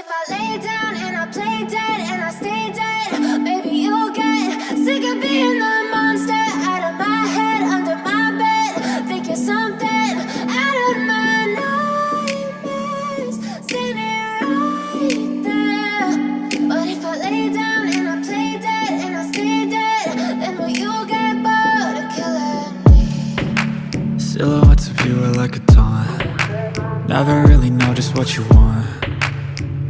if I lay down and I play dead and I stay dead, maybe you'll get sick of being the monster out of my head, under my bed. Think you're something out of my nightmares, standing right there. But if I lay down and I play dead and I stay dead, then will you get bored of killing me? Silhouettes of you are like a taunt. Never really know just what you want.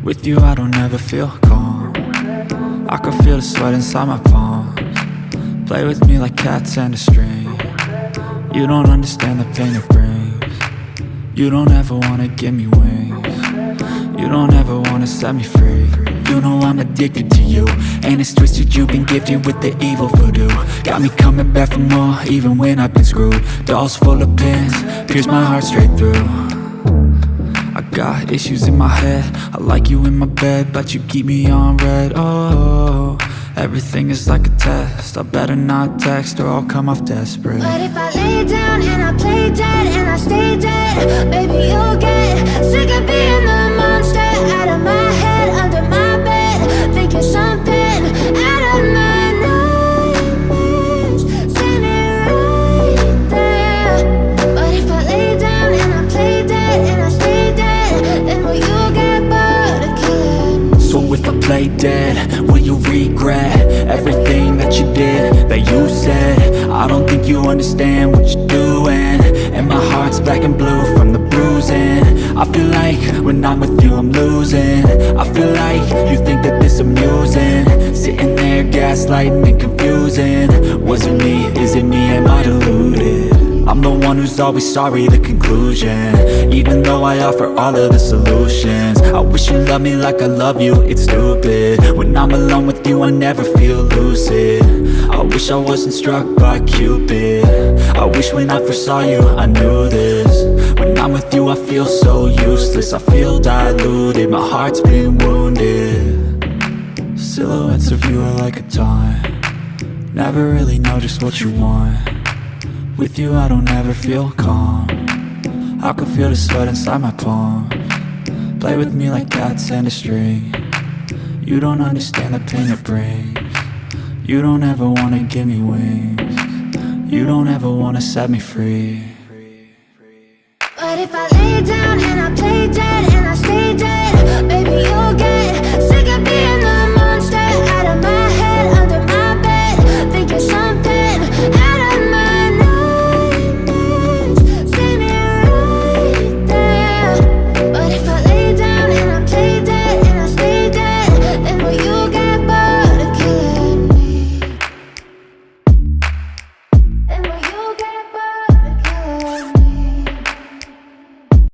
With you I don't ever feel calm. I can feel the sweat inside my palms. Play with me like cats and a string. You don't understand the pain it brings. You don't ever wanna give me wings. You don't ever wanna set me free. You know I'm addicted to you, and it's twisted, you've been gifted with the evil voodoo. Got me coming back for more, even when I've been screwed. Dolls full of pins, pierce my heart straight through. I got issues in my head, I like you in my bed, but you keep me on red. Oh, everything is like a test, I better not text or I'll come off desperate. But if I lay down and I play dead and I stay dead, maybe you'll get sick of being the monster out of my head, under my bed. Think you're something out of my nightmares, standing right there. But if I lay down and I play dead and I stay dead, then will you get bored of killing me? So if I play dead, will you regret everything that you did, that you said? I don't think you understand what you're doing, and my heart's black and blue from the bruising. I feel like when I'm with you I'm losing. I feel like you think that this amusing, sitting there gaslighting and confusing. Was it me? Is it me? Am I deluded? I'm the one who's always sorry, the conclusion, even though I offer all of the solutions. I wish you loved me like I love you, it's stupid. When I'm alone with you I never feel lucid. I wish I wasn't struck by Cupid. I wish when I first saw you I knew this. When I'm with you I feel so useless, I feel diluted, my heart's been wounded. Silhouettes of you are like a taunt. Never really know just what you want. With you I don't ever feel calm. I can feel the sweat inside my palms. Play with me like cats and a string. You don't understand the pain it brings. You don't ever wanna give me wings. You don't ever wanna set me free. But if I lay down and I play dead and I stay dead,